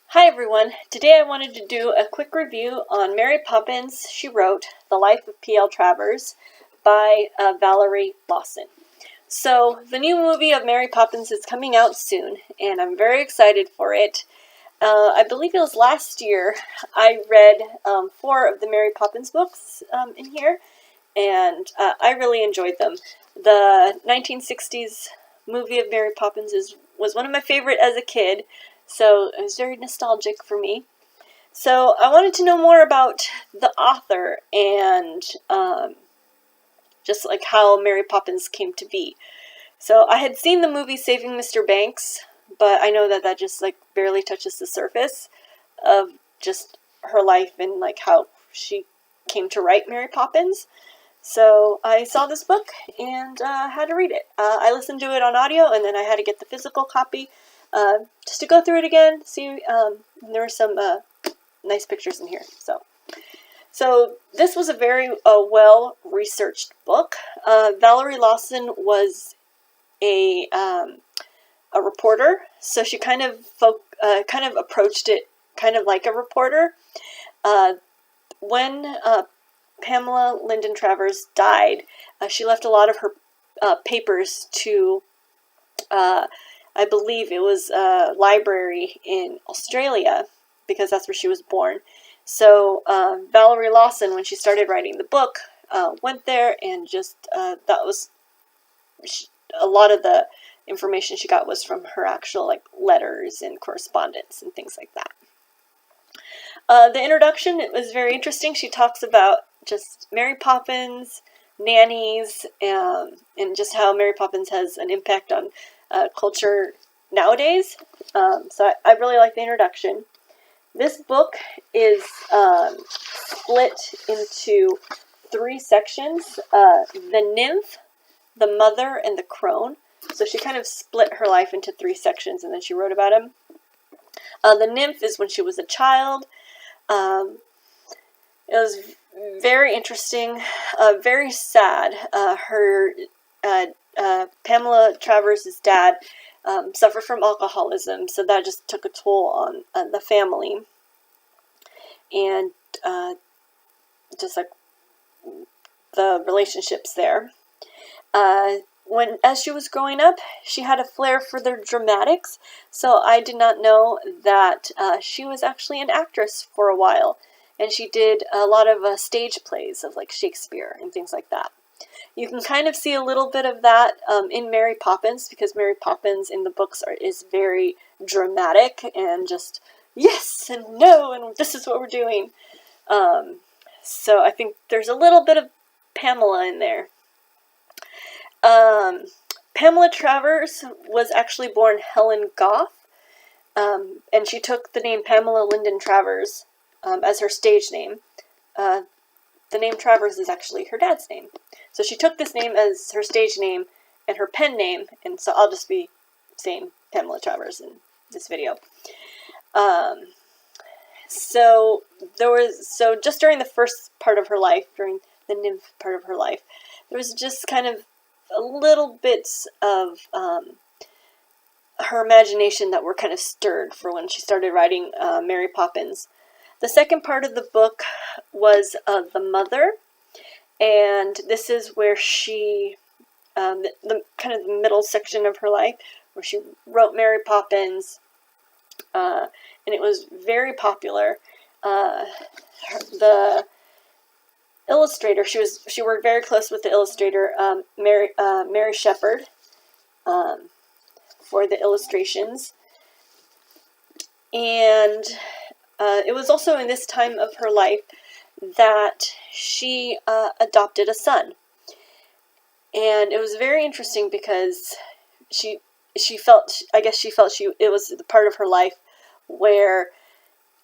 Hi everyone! Today I wanted to do a quick review on Mary Poppins, She Wrote, The Life of P.L. Travers by Valerie Lawson. So, the new movie of Mary Poppins is coming out soon, and I'm very excited for it. I believe it was last year I read 4 of the Mary Poppins books in here, and I really enjoyed them. The 1960s movie of Mary Poppins was one of my favorite as a kid, so it was very nostalgic for me. So I wanted to know more about the author and just like how Mary Poppins came to be. So I had seen the movie Saving Mr. Banks, but I know that that just like barely touches the surface of just her life and like how she came to write Mary Poppins. So I saw this book and had to read it. I listened to it on audio, and then I had to get the physical copy just to go through it again. See, there were some nice pictures in here. So this was a very well-researched book. Valerie Lawson was a reporter, so she kind of approached it kind of like a reporter. When Pamela Lyndon Travers died, she left a lot of her papers to, I believe it was a library in Australia, because that's where she was born. So Valerie Lawson, when she started writing the book, went there and just, that was, a lot of the information she got was from her actual like letters and correspondence and things like that. The introduction, it was very interesting. She talks about just Mary Poppins, nannies, and just how Mary Poppins has an impact on culture nowadays. So I really like the introduction. This book is split into 3 sections. The nymph, the mother, and the crone. So she kind of split her life into 3 sections, and then she wrote about them. The nymph is when she was a child. It was very interesting, very sad. Pamela Travers' dad suffered from alcoholism, so that just took a toll on the family. And just like the relationships there. As she was growing up, she had a flair for the dramatics, so I did not know that she was actually an actress for a while, and she did a lot of stage plays of like Shakespeare and things like that. You can kind of see a little bit of that in Mary Poppins, because Mary Poppins in the books is very dramatic and just yes and no and this is what we're doing. So I think there's a little bit of Pamela in there. Pamela Travers was actually born Helen Goff, and she took the name Pamela Lyndon Travers as her stage name. The name Travers is actually her dad's name. So she took this name as her stage name and her pen name, and so I'll just be saying Pamela Travers in this video. So just during the first part of her life, during the nymph part of her life, there was just kind of a little bits of her imagination that were kind of stirred for when she started writing Mary Poppins. The second part of the book was the mother, and this is where she, the kind of the middle section of her life, where she wrote Mary Poppins, and it was very popular. The illustrator, she worked very close with the illustrator, Mary Shepherd, for the illustrations. And it was also in this time of her life that she adopted a son. And it was very interesting because she felt it was the part of her life where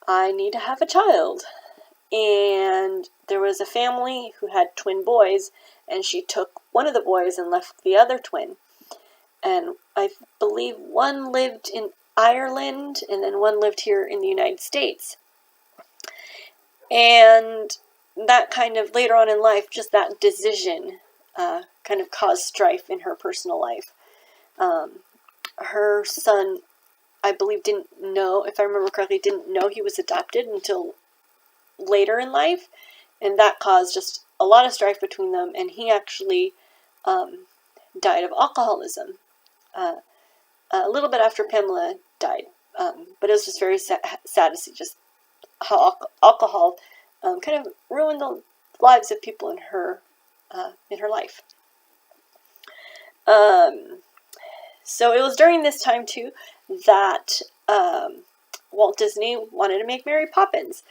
I need to have a child. And there was a family who had twin boys, and she took one of the boys and left the other twin. And I believe one lived in Ireland, and then one lived here in the United States. And that kind of, later on in life, just that decision kind of caused strife in her personal life. Her son I believe, didn't know, if I remember correctly, didn't know he was adopted until later in life, and that caused just a lot of strife between them, and he actually died of alcoholism a little bit after Pamela died, but it was just very sad to see just how alcohol kind of ruined the lives of people in her life. So it was during this time too that Walt Disney wanted to make Mary Poppins,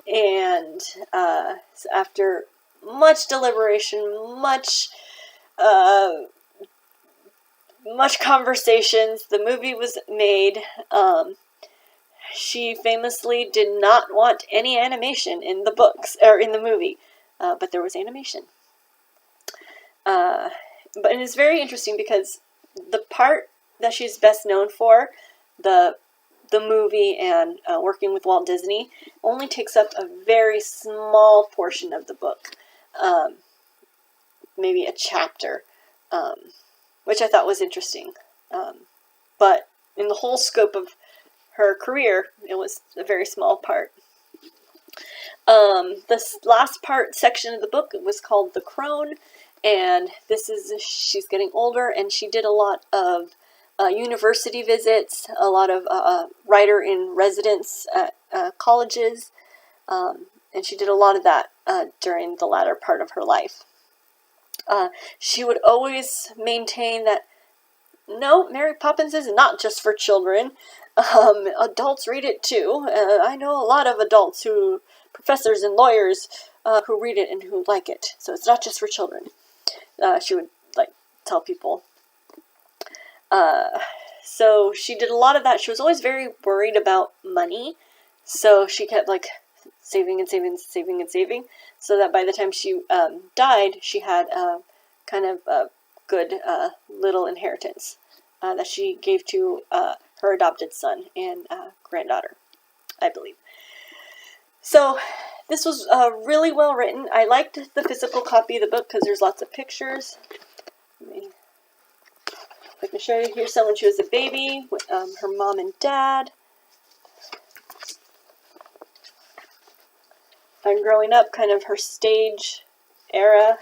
and after much deliberation, much conversations, the movie was made. She famously did not want any animation in the books or in the movie, but there was animation. But it is very interesting because the part that she's best known for, the movie and working with Walt Disney, only takes up a very small portion of the book, maybe a chapter, which I thought was interesting. But in the whole scope of her career, it was a very small part. This last section of the book was called The Crone, and this is, she's getting older, and she did a lot of university visits, a lot of writer in residence at colleges, and she did a lot of that during the latter part of her life. She would always maintain that, no, Mary Poppins is not just for children. Adults read it too. I know a lot of adults, professors and lawyers, who read it and who like it. So it's not just for children. She would tell people. So she did a lot of that. She was always very worried about money, so she kept saving and saving and saving and saving, so that by the time she died, she had kind of a good little inheritance that she gave to her adopted son and granddaughter, I believe. So this was really well written. I liked the physical copy of the book because there's lots of pictures. I can show you here some when she was a baby with her mom and dad. And growing up, kind of her stage era.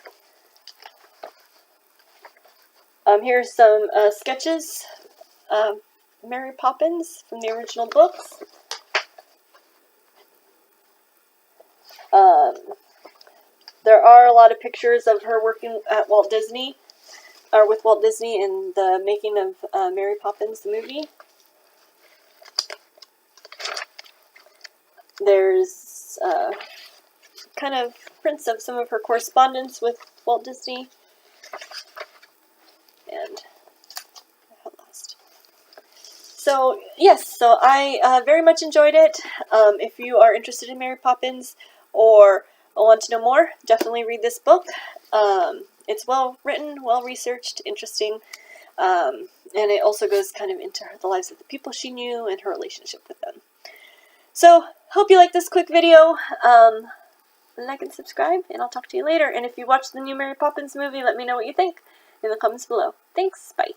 Here's some sketches of Mary Poppins from the original books. There are a lot of pictures of her working at Walt Disney, or with Walt Disney in the making of Mary Poppins, the movie. There's kind of prints of some of her correspondence with Walt Disney. And last. So yes, so I very much enjoyed it. If you are interested in Mary Poppins or want to know more, definitely read this book. It's well written, well researched, interesting, and it also goes kind of into the lives of the people she knew and her relationship with them. So, hope you like this quick video. Like and subscribe, and I'll talk to you later. And if you watch the new Mary Poppins movie, let me know what you think in the comments below. Thanks, bye.